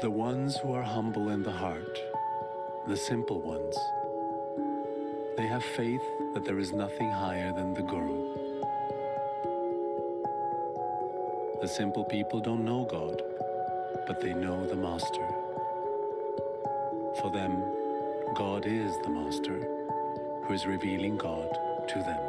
The ones who are humble in the heart, the simple ones, they have faith that there is nothing higher than the Guru. The simple people don't know God, but they know the Master. For them, God is the Master, who is revealing God to them.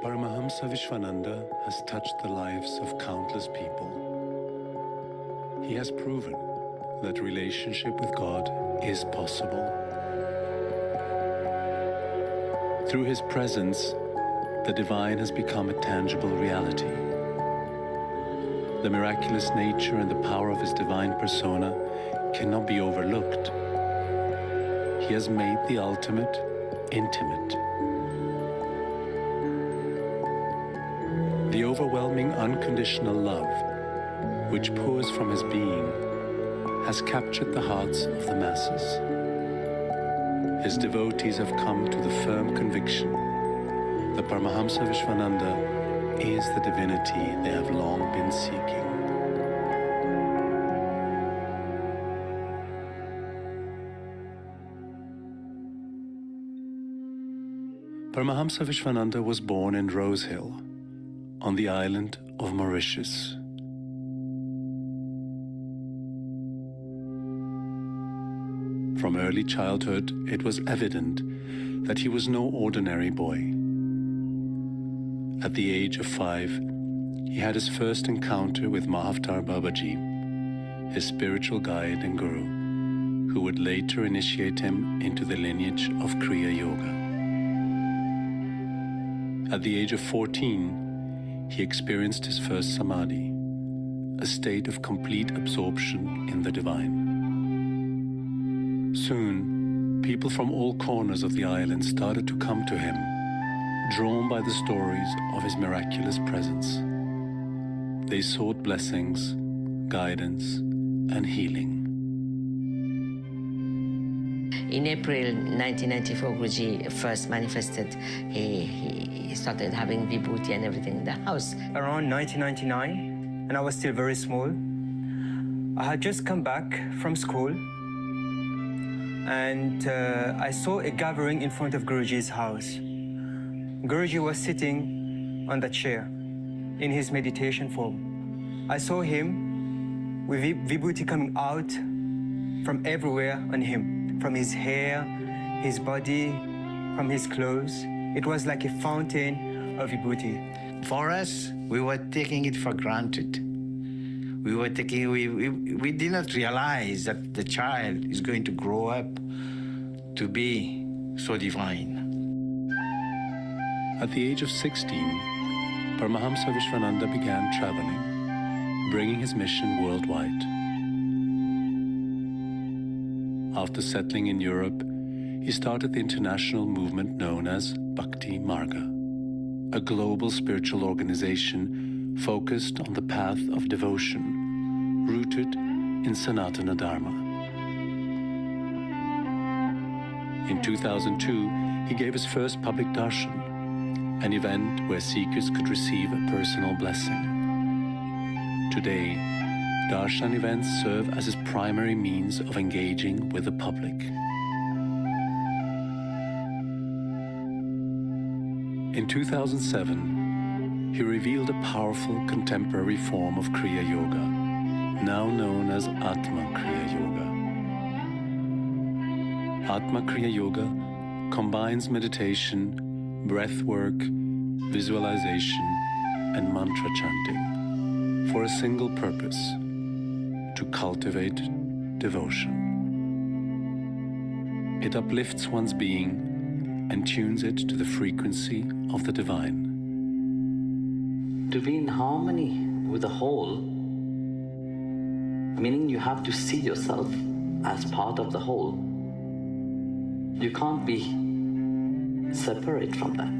Paramahamsa-Vishwananda has touched the lives of countless people. He has proven that relationship with God is possible. Through his presence, the divine has become a tangible reality. The miraculous nature and the power of his divine persona cannot be overlooked. He has made the ultimate intimate. The overwhelming unconditional love, which pours from his being, has captured the hearts of the masses. His devotees have come to the firm conviction that Paramahamsa-Vishwananda is the divinity they have long been seeking. Paramahamsa-Vishwananda was born in Rose Hill, on the island of Mauritius. From early childhood, it was evident that he was no ordinary boy. At the age of 5, he had his first encounter with Mahavtar Babaji, his spiritual guide and guru, who would later initiate him into the lineage of Kriya Yoga. At the age of 14, he experienced his first samadhi, a state of complete absorption in the divine. Soon, people from all corners of the island started to come to him, drawn by the stories of his miraculous presence. They sought blessings, guidance, and healing. In April 1994, Guruji first manifested. He started having vibhuti and everything in the house. Around 1999, and I was still very small. I had just come back from school, and I saw a gathering in front of Guruji's house. Guruji was sitting on the chair in his meditation form. I saw him with vibhuti coming out from everywhere on him, from his hair, his body, from his clothes. It was like a fountain of vibhuti. For us, we were taking it for granted. We did not realize that the child is going to grow up to be so divine. At the age of 16, Paramahamsa-Vishwananda began traveling, bringing his mission worldwide. After settling in Europe, he started the international movement known as Bhakti Marga, a global spiritual organization focused on the path of devotion, rooted in Sanatana Dharma. In 2002, he gave his first public darshan, an event where seekers could receive a personal blessing. Today, darshan events serve as his primary means of engaging with the public. In 2007, he revealed a powerful contemporary form of Kriya Yoga, now known as Atma Kriya Yoga. Atma Kriya Yoga combines meditation, breath work, visualization, and mantra chanting for a single purpose: to cultivate devotion. It uplifts one's being and tunes it to the frequency of the divine. To be in harmony with the whole, meaning you have to see yourself as part of the whole. You can't be separate from that.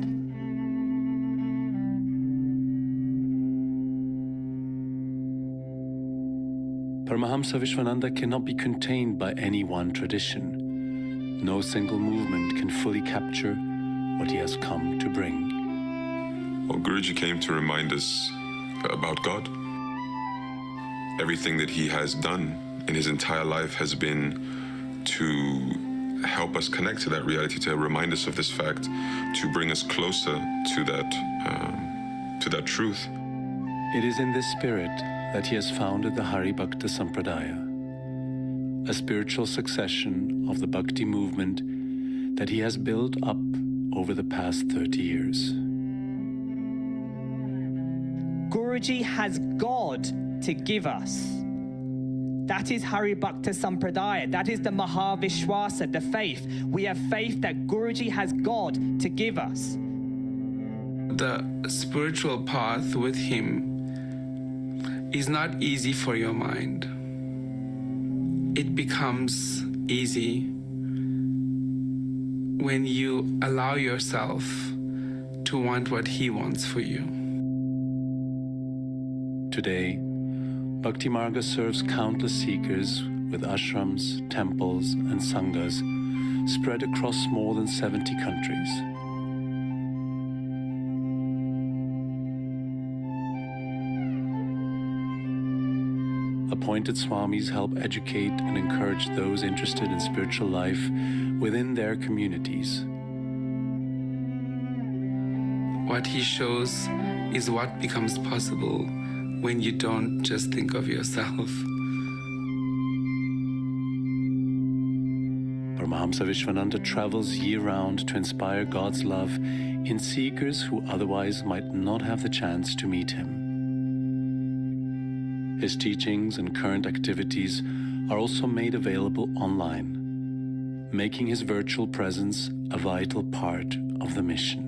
Paramahamsa-Vishwananda cannot be contained by any one tradition, no single movement can fully capture what he has come to bring. Well, Guruji came to remind us about God. Everything that he has done in his entire life has been to help us connect to that reality, to remind us of this fact, to bring us closer to that truth. It is in this spirit that he has founded the Hari Bhakta Sampradaya, a spiritual succession of the Bhakti movement that he has built up over the past 30 years. Guruji has God to give us. That is Hari Bhakta Sampradaya. That is the Mahavishwasa, the faith. We have faith that Guruji has God to give us. The spiritual path with him is not easy for your mind. It becomes easy when you allow yourself to want what he wants for you. Today, Bhakti Marga serves countless seekers with ashrams, temples, and sanghas spread across more than 70 countries. Appointed Swamis help educate and encourage those interested in spiritual life within their communities. What he shows is what becomes possible when you don't just think of yourself. Paramahamsa Vishwananda travels year-round to inspire God's love in seekers who otherwise might not have the chance to meet him. His teachings and current activities are also made available online, making his virtual presence a vital part of the mission.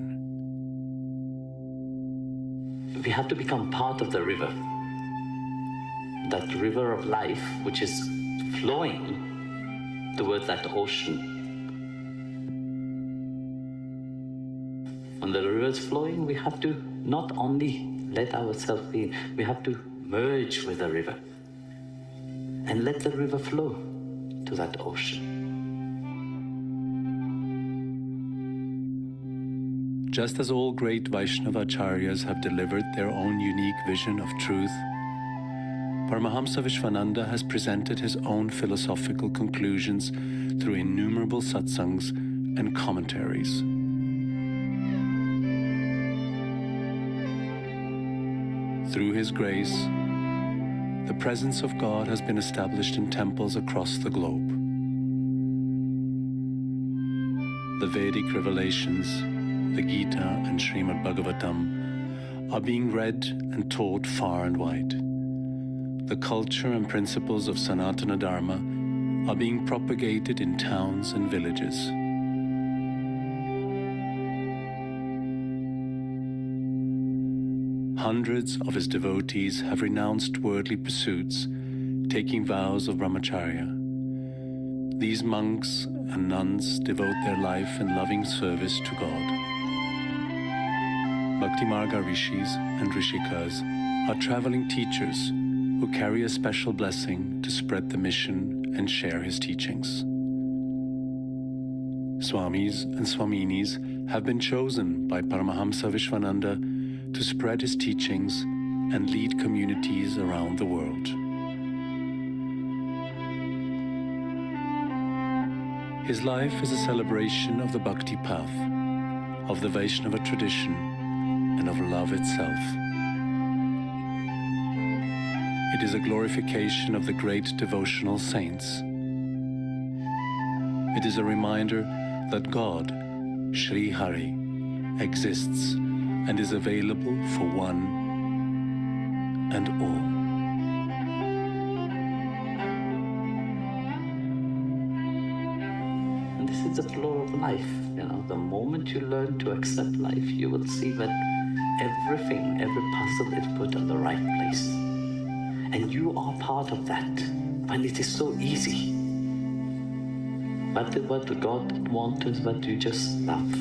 We have to become part of the river. That river of life which is flowing towards that ocean. When the river is flowing, we have to not only let ourselves be, we have to merge with the river and let the river flow to that ocean. Just as all great Vaishnava acharyas have delivered their own unique vision of truth, Paramahamsa Vishwananda has presented his own philosophical conclusions through innumerable satsangs and commentaries. Through his grace, the presence of God has been established in temples across the globe. The Vedic revelations, the Gita and Srimad Bhagavatam, are being read and taught far and wide. The culture and principles of Sanatana Dharma are being propagated in towns and villages. Hundreds of his devotees have renounced worldly pursuits, taking vows of brahmacharya. These monks and nuns devote their life in loving service to God. Bhakti Marga rishis and rishikas are traveling teachers who carry a special blessing to spread the mission and share his teachings. Swamis and Swaminis have been chosen by Paramahamsa Vishwananda to spread his teachings and lead communities around the world. His life is a celebration of the Bhakti path, of the Vaishnava tradition, and of love itself. It is a glorification of the great devotional saints. It is a reminder that God, Sri Hari, exists and is available for one and all. And this is the flow of life. The moment you learn to accept life, you will see that everything, every puzzle is put in the right place. And you are part of that. And it is so easy. But what God wants is that you just love.